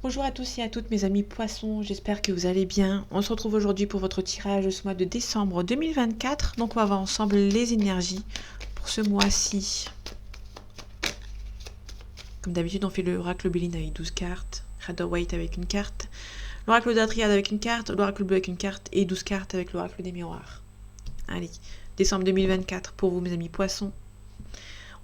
Bonjour à tous et à toutes mes amis poissons, j'espère que vous allez bien. On se retrouve aujourd'hui pour votre tirage de ce mois de décembre 2024. Donc on va voir ensemble les énergies pour ce mois-ci. Comme d'habitude on fait l'oracle Béline avec 12 cartes, Rider-Waite avec une carte, l'oracle d'Atriade avec une carte, l'oracle bleu avec une carte et 12 cartes avec l'oracle des miroirs. Allez, décembre 2024 pour vous mes amis poissons.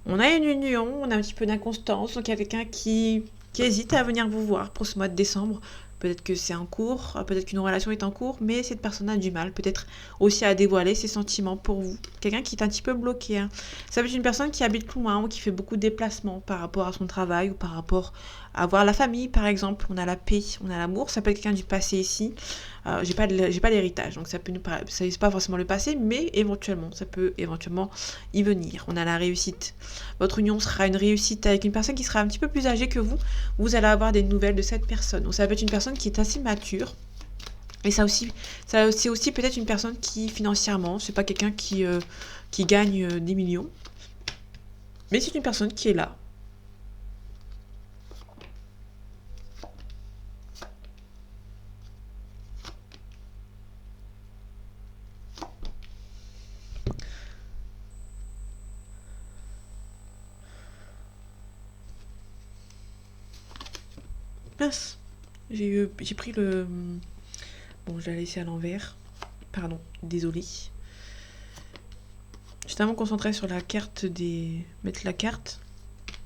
On a une union, on a un petit peu d'inconstance, donc il y a quelqu'un qui hésite à venir vous voir pour ce mois de décembre. Peut-être que c'est en cours, peut-être qu'une relation est en cours, mais cette personne a du mal, peut-être aussi à dévoiler ses sentiments pour vous. Quelqu'un qui est un petit peu bloqué. Hein. Ça peut être une personne qui habite loin ou qui fait beaucoup de déplacements par rapport à son travail ou par rapport à voir la famille, par exemple. On a la paix, on a l'amour. Ça peut être quelqu'un du passé ici. J'ai pas l'héritage, donc ça peut nous paraître, ça n'est pas forcément le passé, mais éventuellement, ça peut éventuellement y venir. On a la réussite. Votre union sera une réussite avec une personne qui sera un petit peu plus âgée que vous. Vous allez avoir des nouvelles de cette personne. Donc ça peut être une personne qui est assez mature. Et ça aussi, c'est aussi peut-être une personne qui financièrement, c'est pas quelqu'un qui gagne des millions, mais c'est une personne qui est là. Mince, j'ai pris le... Bon, je l'ai laissé à l'envers. Pardon, désolé. J'étais tellement concentrée sur la carte des... Mettre la carte.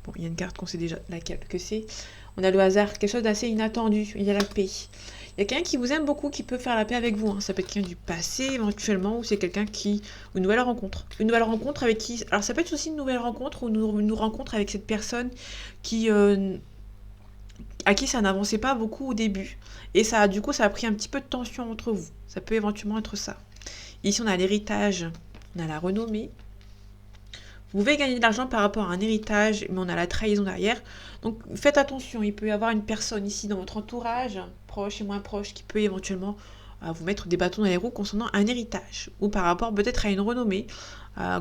Bon, il y a une carte qu'on sait déjà laquelle que c'est. On a le hasard, quelque chose d'assez inattendu. Il y a la paix. Il y a quelqu'un qui vous aime beaucoup, qui peut faire la paix avec vous. Hein. Ça peut être quelqu'un du passé, éventuellement, ou c'est quelqu'un qui... Une nouvelle rencontre. Une nouvelle rencontre avec qui... Alors, ça peut être aussi une nouvelle rencontre, ou une rencontre avec cette personne qui... à qui ça n'avançait pas beaucoup au début. Et ça, du coup, ça a pris un petit peu de tension entre vous. Ça peut éventuellement être ça. Ici, on a l'héritage, on a la renommée. Vous pouvez gagner de l'argent par rapport à un héritage, mais on a la trahison derrière. Donc faites attention, il peut y avoir une personne ici dans votre entourage, proche et moins proche, qui peut éventuellement vous mettre des bâtons dans les roues concernant un héritage, ou par rapport peut-être à une renommée,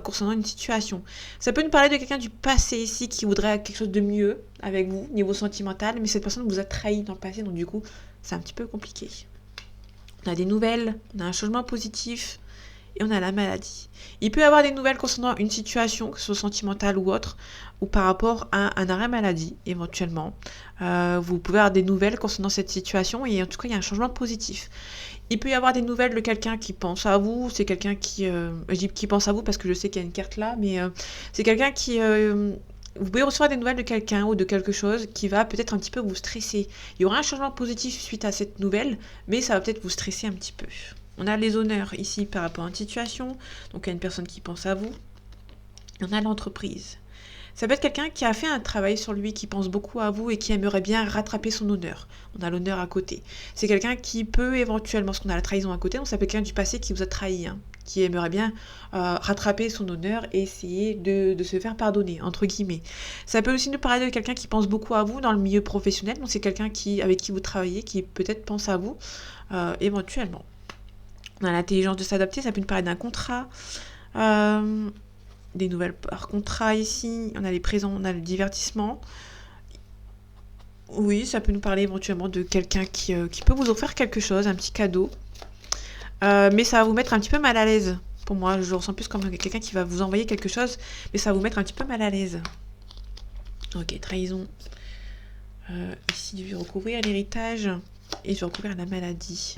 concernant une situation. Ça peut nous parler de quelqu'un du passé ici qui voudrait quelque chose de mieux avec vous, niveau sentimental, mais cette personne vous a trahi dans le passé, donc du coup, c'est un petit peu compliqué. On a des nouvelles, on a un changement positif, et on a la maladie. Il peut y avoir des nouvelles concernant une situation, que ce soit sentimentale ou autre, ou par rapport à un arrêt maladie, éventuellement. Vous pouvez avoir des nouvelles concernant cette situation, et en tout cas, il y a un changement positif. Il peut y avoir des nouvelles de quelqu'un qui pense à vous, c'est quelqu'un qui... je dis qui pense à vous parce que je sais qu'il y a une carte là, mais c'est quelqu'un qui... vous pouvez recevoir des nouvelles de quelqu'un ou de quelque chose qui va peut-être un petit peu vous stresser. Il y aura un changement positif suite à cette nouvelle, mais ça va peut-être vous stresser un petit peu. On a les honneurs ici par rapport à une situation, donc il y a une personne qui pense à vous. On a l'entreprise. Ça peut être quelqu'un qui a fait un travail sur lui, qui pense beaucoup à vous et qui aimerait bien rattraper son honneur. On a l'honneur à côté. C'est quelqu'un qui peut éventuellement, parce qu'on a la trahison à côté, donc ça peut être quelqu'un du passé qui vous a trahi, hein, qui aimerait bien rattraper son honneur et essayer de se faire pardonner, entre guillemets. Ça peut aussi nous parler de quelqu'un qui pense beaucoup à vous dans le milieu professionnel, donc c'est quelqu'un avec qui vous travaillez, qui peut-être pense à vous éventuellement. On a l'intelligence de s'adapter, ça peut nous parler d'un contrat, des nouvelles par contrat ici, on a les présents, on a le divertissement. Oui, ça peut nous parler éventuellement de quelqu'un qui peut vous offrir quelque chose, un petit cadeau. Mais ça va vous mettre un petit peu mal à l'aise. Pour moi, je ressens plus comme quelqu'un qui va vous envoyer quelque chose, mais ça va vous mettre un petit peu mal à l'aise. Ok, trahison. Ici, je vais recouvrir l'héritage et je vais recouvrir la maladie.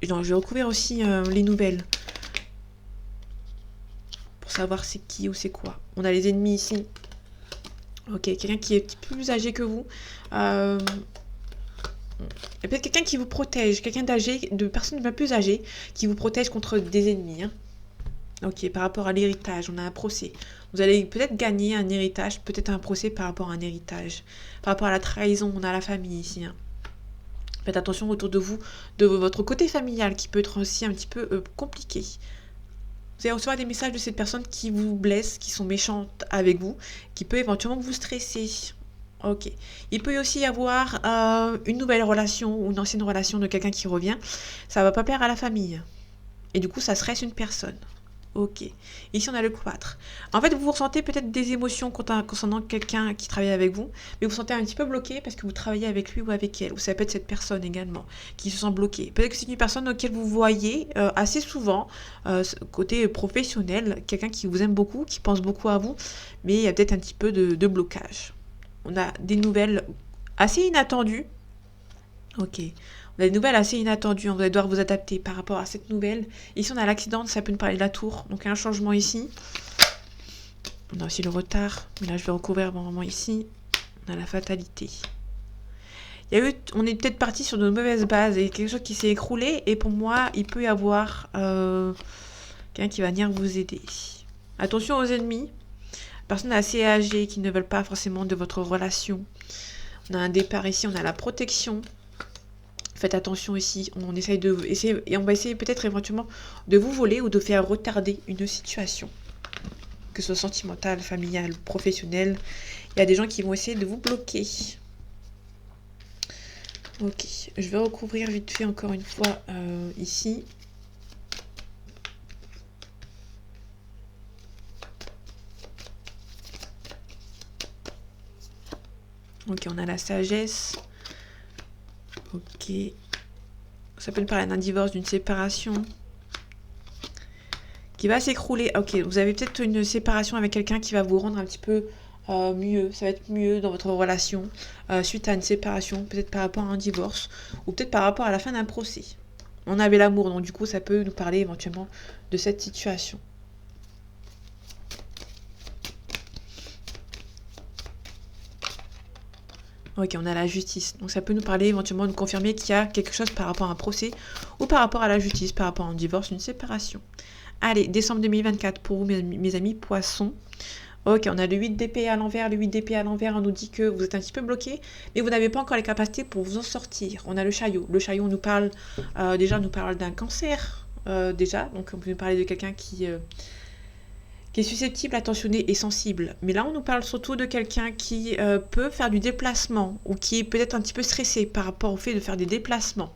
Non, je vais recouvrir aussi les nouvelles. Pour savoir c'est qui ou c'est quoi. On a les ennemis ici. Ok, quelqu'un qui est un petit peu plus âgé que vous. Et peut-être quelqu'un qui vous protège. Quelqu'un d'âgé, de personnes un peu plus âgées, qui vous protège contre des ennemis. Hein. Ok, par rapport à l'héritage, on a un procès. Vous allez peut-être gagner un héritage, peut-être un procès par rapport à un héritage. Par rapport à la trahison, on a la famille ici. Hein. Faites attention autour de vous, de votre côté familial, qui peut être aussi un petit peu compliqué. Vous allez recevoir des messages de cette personne qui vous blesse, qui sont méchantes avec vous, qui peut éventuellement vous stresser. Ok. Il peut aussi y avoir une nouvelle relation ou une ancienne relation de quelqu'un qui revient. Ça va pas plaire à la famille. Et du coup, ça stresse une personne. Ok. Ici, on a le cloître. En fait, vous ressentez peut-être des émotions concernant quelqu'un qui travaille avec vous, mais vous vous sentez un petit peu bloqué parce que vous travaillez avec lui ou avec elle. Ou ça peut être cette personne également qui se sent bloquée. Peut-être que c'est une personne auquel vous voyez assez souvent, côté professionnel, quelqu'un qui vous aime beaucoup, qui pense beaucoup à vous, mais il y a peut-être un petit peu de blocage. On a des nouvelles assez inattendues. Ok. On a des nouvelles assez inattendues, on va devoir vous adapter par rapport à cette nouvelle. Ici, on a l'accident, ça peut nous parler de la tour. Donc, il y a un changement ici. On a aussi le retard, mais là, je vais recouvrir vraiment ici. On a la fatalité. On est peut-être parti sur de mauvaises bases et quelque chose qui s'est écroulé. Et pour moi, il peut y avoir quelqu'un qui va venir vous aider. Attention aux ennemis. Personnes assez âgées qui ne veulent pas forcément de votre relation. On a un départ ici, on a la protection. Faites attention ici, on essaye et on va essayer peut-être éventuellement de vous voler ou de faire retarder une situation. Que ce soit sentimentale, familiale, professionnelle. Il y a des gens qui vont essayer de vous bloquer. Ok, je vais recouvrir vite fait encore une fois ici. Ok, on a la sagesse. Ok. Ça peut nous parler d'un divorce, d'une séparation qui va s'écrouler. Ok, vous avez peut-être une séparation avec quelqu'un qui va vous rendre un petit peu mieux. Ça va être mieux dans votre relation suite à une séparation, peut-être par rapport à un divorce ou peut-être par rapport à la fin d'un procès. On avait l'amour, donc du coup, ça peut nous parler éventuellement de cette situation. Ok, on a la justice. Donc ça peut nous parler éventuellement, nous confirmer qu'il y a quelque chose par rapport à un procès ou par rapport à la justice, par rapport à un divorce, une séparation. Allez, décembre 2024 pour vous, mes amis poissons. Ok, on a le 8 d'épée à l'envers. Le 8 d'épée à l'envers, on nous dit que vous êtes un petit peu bloqué, mais vous n'avez pas encore les capacités pour vous en sortir. On a le chariot. Le chariot nous parle, déjà, nous parle d'un cancer, déjà. Donc on peut nous parler de quelqu'un qui est susceptible, attentionné et sensible. Mais là, on nous parle surtout de quelqu'un qui peut faire du déplacement ou qui est peut-être un petit peu stressé par rapport au fait de faire des déplacements.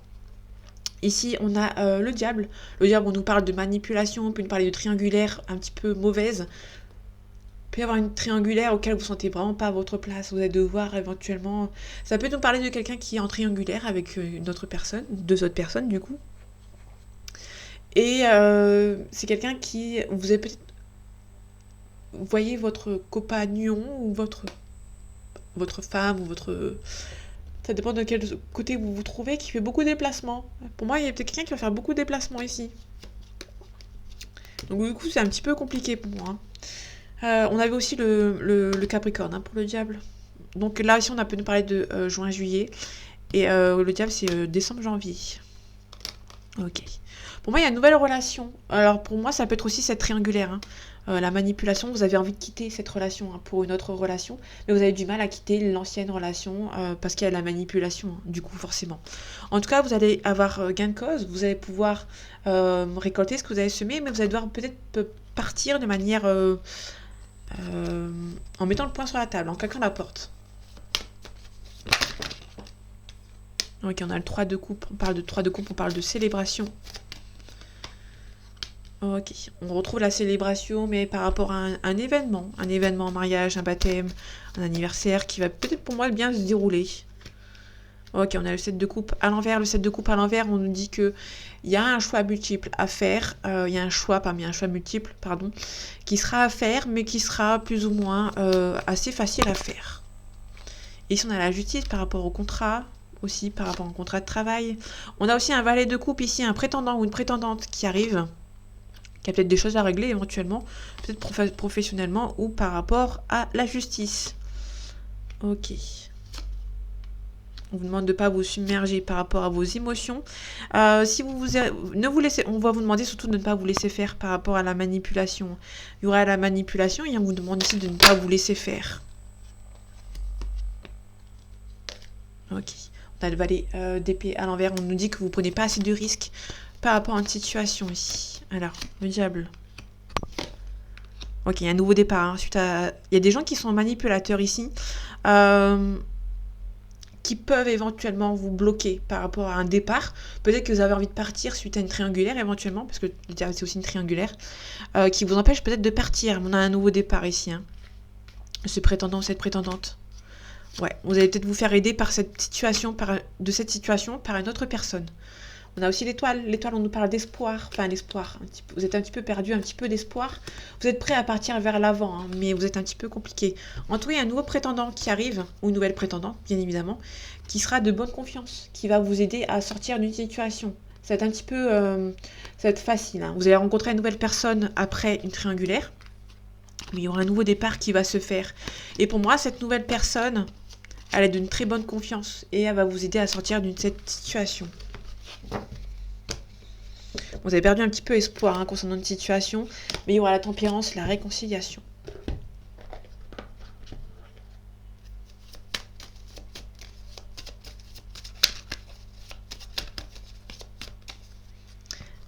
Ici, on a le diable. Le diable, on nous parle de manipulation, on peut nous parler de triangulaire un petit peu mauvaise. Il peut y avoir une triangulaire auquel vous ne sentez vraiment pas à votre place. Vous allez devoir éventuellement... Ça peut nous parler de quelqu'un qui est en triangulaire avec une autre personne, deux autres personnes du coup. Et c'est quelqu'un qui... Vous avez peut-être... Vous voyez votre compagnon ou votre femme ou votre... Ça dépend de quel côté vous vous trouvez, qui fait beaucoup de déplacements. Pour moi, il y a peut-être quelqu'un qui va faire beaucoup de déplacements ici. Donc du coup, c'est un petit peu compliqué pour moi. On avait aussi le Capricorne pour le diable. Donc là, ici, on a pu nous parler de juin-juillet. Et le diable, c'est décembre-janvier. Ok. Pour moi, il y a une nouvelle relation. Alors pour moi, ça peut être aussi cette triangulaire. La manipulation, vous avez envie de quitter cette relation pour une autre relation, mais vous avez du mal à quitter l'ancienne relation parce qu'il y a la manipulation, du coup, forcément. En tout cas, vous allez avoir gain de cause, vous allez pouvoir récolter ce que vous avez semé, mais vous allez devoir peut-être partir de manière en mettant le poing sur la table, en claquant la porte. Ok, on a le 3 de coupe, on parle de 3 de coupe, on parle de célébration. Ok, on retrouve la célébration, mais par rapport à un événement, un mariage, un baptême, un anniversaire qui va peut-être pour moi bien se dérouler. Ok, on a le 7 de coupe à l'envers. Le 7 de coupe à l'envers, on nous dit qu'il y a un choix multiple à faire. Il y a un choix multiple, pardon, qui sera à faire, mais qui sera plus ou moins assez facile à faire. Et ici, on a la justice par rapport au contrat, aussi par rapport au contrat de travail. On a aussi un valet de coupe ici, un prétendant ou une prétendante qui arrive, qui a peut-être des choses à régler éventuellement, peut-être professionnellement ou par rapport à la justice. Ok. On vous demande de ne pas vous submerger par rapport à vos émotions. Si ne vous laissez, on va vous demander surtout de ne pas vous laisser faire par rapport à la manipulation. Il y aura la manipulation et on vous demande ici de ne pas vous laisser faire. Ok. On a le valet d'épée à l'envers. On nous dit que vous ne prenez pas assez de risques par rapport à une situation ici. Alors, le diable. Ok, il y a un nouveau départ. Il y a des gens qui sont manipulateurs ici. qui peuvent éventuellement vous bloquer par rapport à un départ. Peut-être que vous avez envie de partir suite à une triangulaire éventuellement, parce que c'est aussi une triangulaire, qui vous empêche peut-être de partir. On a un nouveau départ ici, hein. Ce prétendant ou cette prétendante. Ouais, vous allez peut-être vous faire aider par cette situation, de cette situation par une autre personne. On a aussi l'étoile. L'étoile, on nous parle d'espoir. Enfin, l'espoir. Vous êtes un petit peu perdu, un petit peu d'espoir. Vous êtes prêt à partir vers l'avant, hein, mais vous êtes un petit peu compliqué. En tout cas, il y a un nouveau prétendant qui arrive, ou une nouvelle prétendante, bien évidemment, qui sera de bonne confiance, qui va vous aider à sortir d'une situation. Ça va être un petit peu... ça va être facile, hein. Vous allez rencontrer une nouvelle personne après une triangulaire, mais il y aura un nouveau départ qui va se faire. Et pour moi, cette nouvelle personne, elle est d'une très bonne confiance, et elle va vous aider à sortir d'une cette situation. Vous avez perdu un petit peu espoir, hein, concernant une situation, mais il y aura la tempérance, la réconciliation.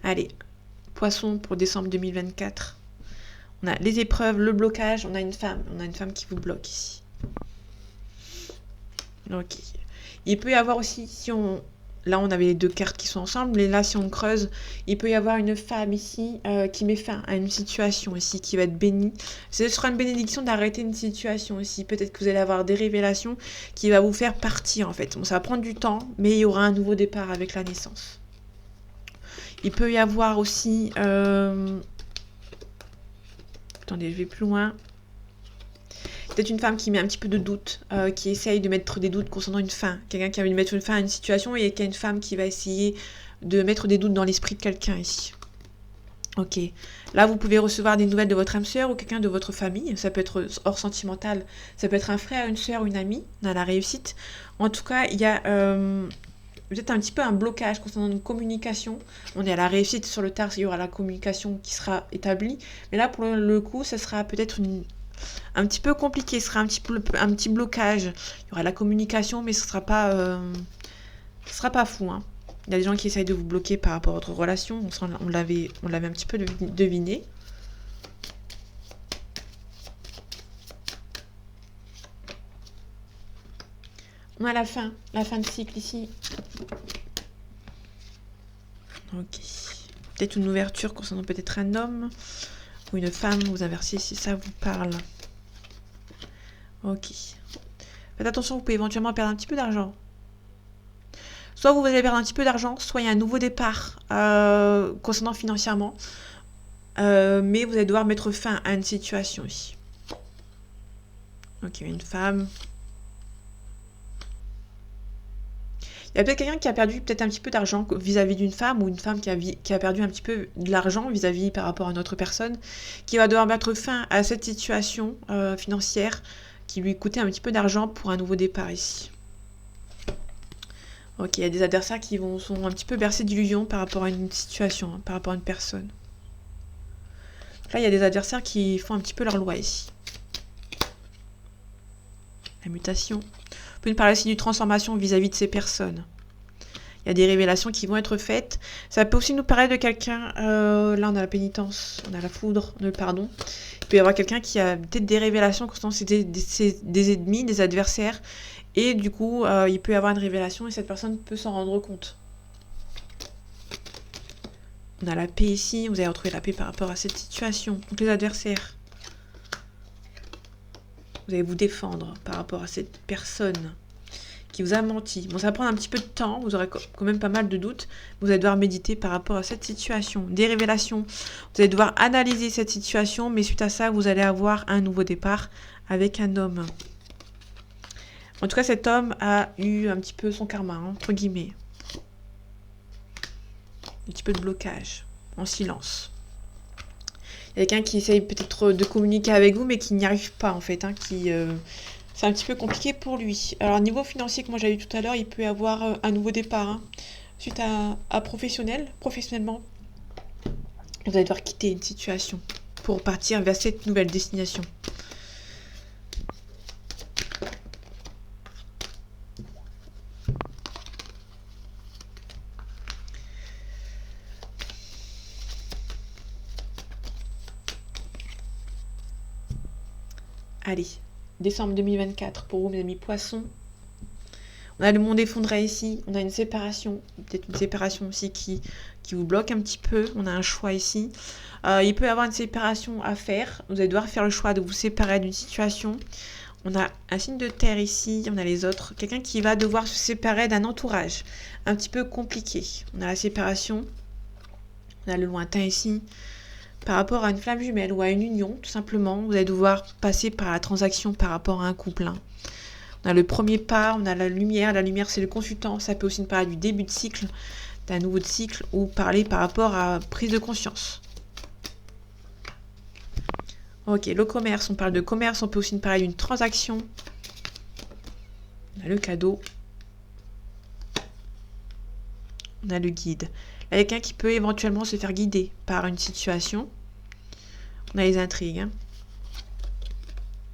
Allez, Poisson pour décembre 2024. On a les épreuves, le blocage, on a une femme qui vous bloque ici. Ok. Il peut y avoir aussi, là, on avait les deux cartes qui sont ensemble, et là, si on creuse, il peut y avoir une femme ici qui met fin à une situation ici, qui va être bénie. Ce sera une bénédiction d'arrêter une situation ici. Peut-être que vous allez avoir des révélations qui va vous faire partir, en fait. Bon, ça va prendre du temps, mais il y aura un nouveau départ avec la naissance. Il peut y avoir aussi... Attendez, je vais plus loin. Peut-être une femme qui met un petit peu de doute, qui essaye de mettre des doutes concernant une fin. Quelqu'un qui a envie de mettre une fin à une situation et qu'il y a une femme qui va essayer de mettre des doutes dans l'esprit de quelqu'un ici. Ok. Là, vous pouvez recevoir des nouvelles de votre âme sœur ou quelqu'un de votre famille. Ça peut être hors sentimental. Ça peut être un frère, une sœur, une amie. On a la réussite. En tout cas, il y a peut-être un petit peu un blocage concernant une communication. On est à la réussite sur le tard, il y aura la communication qui sera établie. Mais là, pour le coup, ça sera peut-être un petit peu compliqué, ce sera un petit blocage. Il y aura la communication, mais ce sera pas fou, hein. Il y a des gens qui essayent de vous bloquer par rapport à votre relation. On l'avait un petit peu deviné. On a la fin de cycle ici. Ok. Peut-être une ouverture concernant peut-être un homme ou une femme, vous inversez si ça vous parle. Ok. Faites attention, vous pouvez éventuellement perdre un petit peu d'argent. Soit vous allez perdre un petit peu d'argent, soit il y a un nouveau départ concernant financièrement. Mais vous allez devoir mettre fin à une situation ici. Ok, une femme. Il y a peut-être quelqu'un qui a perdu peut-être un petit peu d'argent vis-à-vis d'une femme, ou une femme qui a perdu un petit peu de l'argent vis-à-vis par rapport à une autre personne, qui va devoir mettre fin à cette situation financière qui lui coûtait un petit peu d'argent pour un nouveau départ ici. Ok, il y a des adversaires qui sont un petit peu bercés d'illusions par rapport à une situation, hein, par rapport à une personne. Là, il y a des adversaires qui font un petit peu leur loi ici. La mutation. On peut nous parler aussi d'une transformation vis-à-vis de ces personnes. Il y a des révélations qui vont être faites. Ça peut aussi nous parler de quelqu'un... là, on a la pénitence, on a la foudre, le pardon. Il peut y avoir quelqu'un qui a peut-être des révélations concernant des ennemis, des adversaires. Et du coup, il peut y avoir une révélation et cette personne peut s'en rendre compte. On a la paix ici. Vous allez retrouver la paix par rapport à cette situation. Donc les adversaires. Vous allez vous défendre par rapport à cette personne qui vous a menti. Bon, ça va prendre un petit peu de temps, vous aurez quand même pas mal de doutes. Vous allez devoir méditer par rapport à cette situation. Des révélations. Vous allez devoir analyser cette situation, mais suite à ça, vous allez avoir un nouveau départ avec un homme. En tout cas, cet homme a eu un petit peu son karma, hein, entre guillemets. Un petit peu de blocage, en silence. Il y a quelqu'un qui essaye peut-être de communiquer avec vous, mais qui n'y arrive pas, en fait, hein, c'est un petit peu compliqué pour lui. Alors, niveau financier, que moi j'avais dit tout à l'heure, il peut y avoir un nouveau départ, hein, suite à professionnellement. Vous allez devoir quitter une situation pour partir vers cette nouvelle destination. Allez, décembre 2024 pour vous, mes amis poissons. On a le monde effondré ici. On a une séparation. Peut-être une séparation aussi qui vous bloque un petit peu. On a un choix ici. Il peut y avoir une séparation à faire. Vous allez devoir faire le choix de vous séparer d'une situation. On a un signe de terre ici. On a les autres. Quelqu'un qui va devoir se séparer d'un entourage un petit peu compliqué. On a la séparation. On a le lointain ici. Par rapport à une flamme jumelle ou à une union, tout simplement, vous allez devoir passer par la transaction par rapport à un couple. On a le premier pas, on a la lumière. La lumière, c'est le consultant. Ça peut aussi nous parler du début de cycle, d'un nouveau cycle, ou parler par rapport à prise de conscience. Ok, le commerce, on parle de commerce. On peut aussi nous parler d'une transaction. On a le cadeau. On a le guide. Là, quelqu'un qui peut éventuellement se faire guider par une situation. On a les intrigues.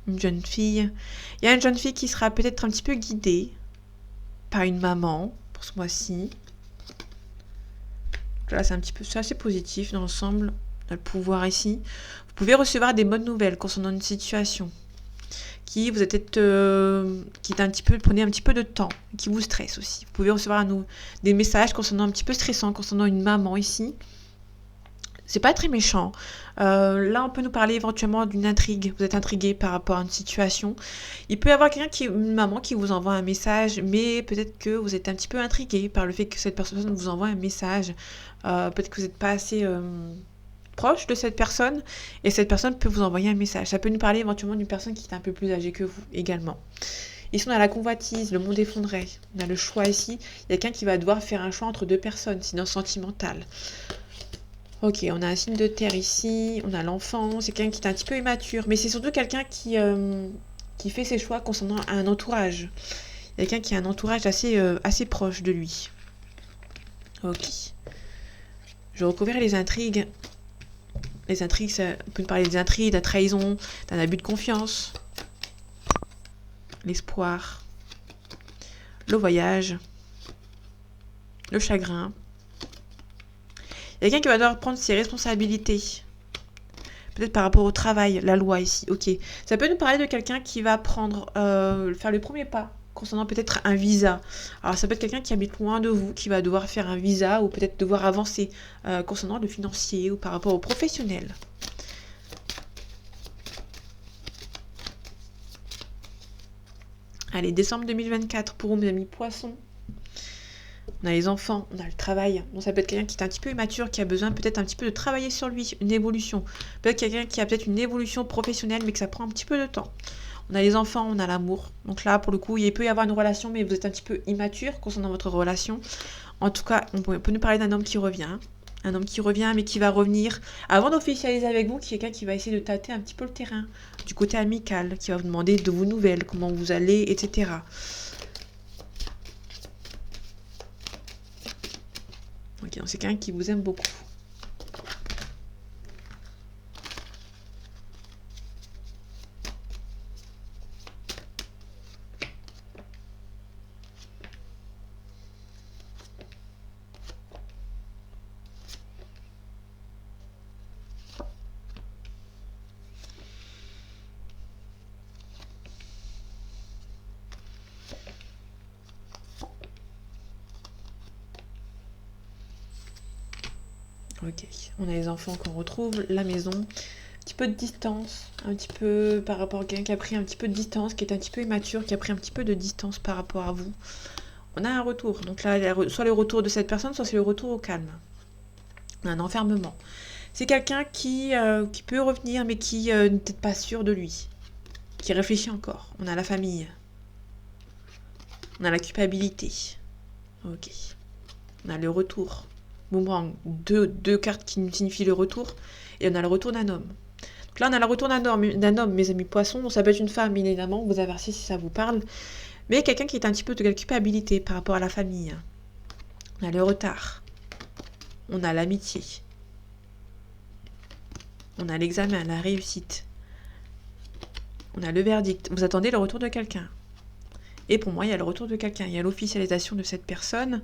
Une jeune fille. Il y a une jeune fille qui sera peut-être un petit peu guidée par une maman pour ce mois-ci. Là, c'est assez positif dans l'ensemble. On a le pouvoir ici. Vous pouvez recevoir des bonnes nouvelles concernant une situation qui vous êtes qui est un petit peu, prenez un petit peu de temps, qui vous stresse aussi. Vous pouvez recevoir des messages concernant un petit peu stressant, concernant une maman ici. C'est pas très méchant. Là, on peut nous parler éventuellement d'une intrigue. Vous êtes intrigué par rapport à une situation. Il peut y avoir une maman qui vous envoie un message, mais peut-être que vous êtes un petit peu intrigué par le fait que cette personne vous envoie un message. Peut-être que vous n'êtes pas assez proche de cette personne, et cette personne peut vous envoyer un message. Ça peut nous parler éventuellement d'une personne qui est un peu plus âgée que vous également. Ici, on a la convoitise, le monde effondré. On a le choix ici. Il y a quelqu'un qui va devoir faire un choix entre deux personnes, sinon sentimental. Ok, on a un signe de terre ici. On a l'enfant. C'est quelqu'un qui est un petit peu immature, mais c'est surtout quelqu'un qui fait ses choix concernant un entourage. Il y a quelqu'un qui a un entourage assez proche de lui. Ok. Je recouvre les intrigues. Les intrigues, on peut nous parler des intrigues, de la trahison, d'un abus de confiance, l'espoir, le voyage, le chagrin. Il y a quelqu'un qui va devoir prendre ses responsabilités. Peut-être par rapport au travail, la loi ici. Ok. Ça peut nous parler de quelqu'un qui va faire le premier pas concernant peut-être un visa. Alors ça peut être quelqu'un qui habite loin de vous, qui va devoir faire un visa, ou peut-être devoir avancer concernant le financier ou par rapport au professionnel. Allez, décembre 2024 pour vous, mes amis poissons. On a les enfants, on a le travail. Donc ça peut être quelqu'un qui est un petit peu immature, qui a besoin peut-être un petit peu de travailler sur lui, une évolution. Peut-être quelqu'un qui a peut-être une évolution professionnelle, mais que ça prend un petit peu de temps. On a les enfants, on a l'amour. Donc là, pour le coup, il peut y avoir une relation, mais vous êtes un petit peu immature concernant votre relation. En tout cas, on peut nous parler d'un homme qui revient. Un homme qui revient, mais qui va revenir avant d'officialiser avec vous, qui est quelqu'un qui va essayer de tâter un petit peu le terrain, du côté amical, qui va vous demander de vos nouvelles, comment vous allez, etc. Ok, donc c'est quelqu'un qui vous aime beaucoup. Ok, on a les enfants qu'on retrouve, la maison, un petit peu de distance, un petit peu par rapport à quelqu'un qui a pris un petit peu de distance, qui est un petit peu immature, qui a pris un petit peu de distance par rapport à vous. On a un retour, donc là, soit le retour de cette personne, soit c'est le retour au calme. On a un enfermement. C'est quelqu'un qui peut revenir, mais qui n'est peut-être pas sûr de lui, qui réfléchit encore. On a la famille. On a la culpabilité. Ok. On a le retour. Boomerang, deux cartes qui nous signifient le retour, et on a le retour d'un homme. Donc là, on a le retour d'un homme, mes amis poissons. Ça peut être une femme, bien évidemment, vous avertissez si ça vous parle, mais quelqu'un qui est un petit peu de la culpabilité par rapport à la famille. On a le retard. On a l'amitié. On a l'examen, la réussite. On a le verdict. Vous attendez le retour de quelqu'un. Et pour moi, il y a le retour de quelqu'un. Il y a l'officialisation de cette personne.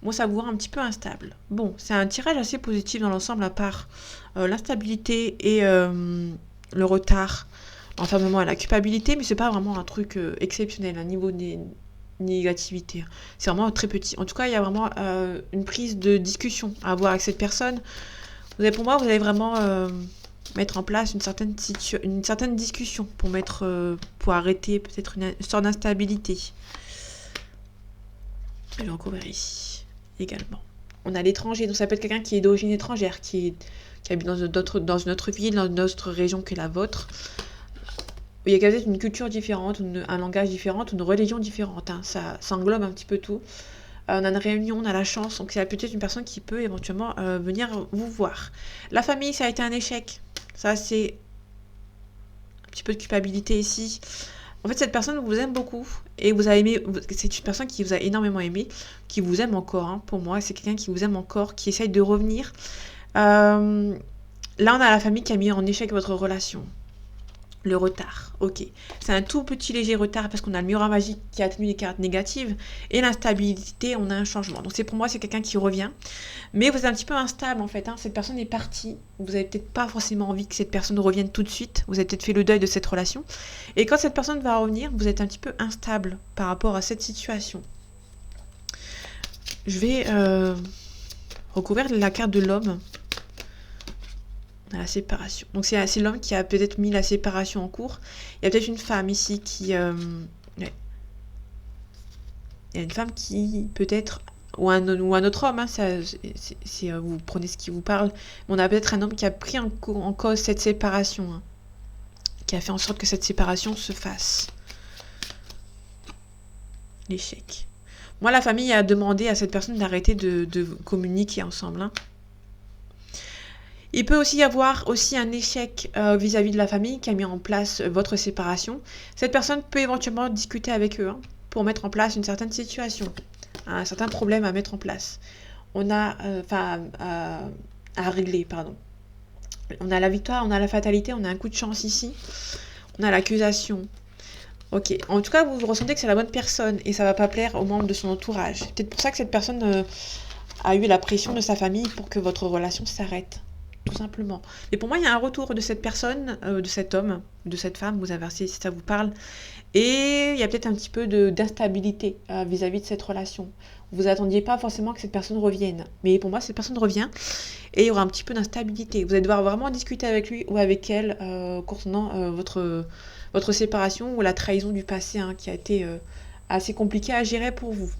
Bon, ça vous rend un petit peu instable. Bon, c'est un tirage assez positif dans l'ensemble, à part l'instabilité et le retard, l'enfermement et la culpabilité, mais c'est pas vraiment un truc exceptionnel. Un niveau négativité. C'est vraiment très petit. En tout cas, il y a vraiment une prise de discussion à avoir avec cette personne. Pour moi, vous allez vraiment mettre en place une certaine discussion pour arrêter peut-être une sorte d'instabilité. Je vais recouvrir ici également. On a l'étranger, donc ça peut être quelqu'un qui est d'origine étrangère, qui habite dans une autre ville, dans une autre région que la vôtre. Il y a peut-être une culture différente, un langage différent, une religion différente. Hein. Ça englobe un petit peu tout. On a une réunion, on a la chance, donc c'est peut-être une personne qui peut éventuellement venir vous voir. La famille, ça a été un échec. Ça, c'est un petit peu de culpabilité ici. En fait, cette personne vous aime beaucoup et vous a aimé. C'est une personne qui vous a énormément aimé, qui vous aime encore. Hein, pour moi, c'est quelqu'un qui vous aime encore, qui essaye de revenir. Là, on a la famille qui a mis en échec votre relation. Le retard, ok. C'est un tout petit léger retard parce qu'on a le miroir magique qui atténue les cartes négatives et l'instabilité, on a un changement. Donc pour moi, c'est quelqu'un qui revient. Mais vous êtes un petit peu instable en fait. Hein. Cette personne est partie. Vous n'avez peut-être pas forcément envie que cette personne revienne tout de suite. Vous avez peut-être fait le deuil de cette relation. Et quand cette personne va revenir, vous êtes un petit peu instable par rapport à cette situation. Je vais recouvrir la carte de l'homme. La séparation. Donc c'est l'homme qui a peut-être mis la séparation en cours. Il y a peut-être une femme ici qui... ouais. Il y a une femme qui peut-être... Ou un autre homme, hein, vous prenez ce qui vous parle. On a peut-être un homme qui a pris en cause cette séparation. Hein, qui a fait en sorte que cette séparation se fasse. L'échec. Moi, la famille a demandé à cette personne d'arrêter de communiquer ensemble. Hein. Il peut aussi y avoir un échec vis-à-vis de la famille qui a mis en place votre séparation. Cette personne peut éventuellement discuter avec eux pour mettre en place une certaine situation, un certain problème à mettre en place. On a, à régler, pardon. On a la victoire, on a la fatalité, on a un coup de chance ici. On a l'accusation. Ok. En tout cas, vous ressentez que c'est la bonne personne et ça va pas plaire aux membres de son entourage. C'est peut-être pour ça que cette personne a eu la pression de sa famille pour que votre relation s'arrête. Tout simplement. Et pour moi, il y a un retour de cette personne, de cet homme, de cette femme, vous inversez si ça vous parle. Et il y a peut-être un petit peu d'instabilité vis-à-vis de cette relation. Vous attendiez pas forcément que cette personne revienne. Mais pour moi, cette personne revient et il y aura un petit peu d'instabilité. Vous allez devoir vraiment discuter avec lui ou avec elle concernant votre séparation ou la trahison du passé qui a été assez compliqué à gérer pour vous.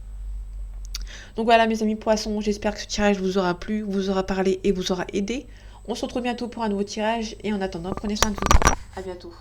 Donc voilà mes amis poissons, j'espère que ce tirage vous aura plu, vous aura parlé et vous aura aidé. On se retrouve bientôt pour un nouveau tirage et en attendant, prenez soin de vous. À bientôt.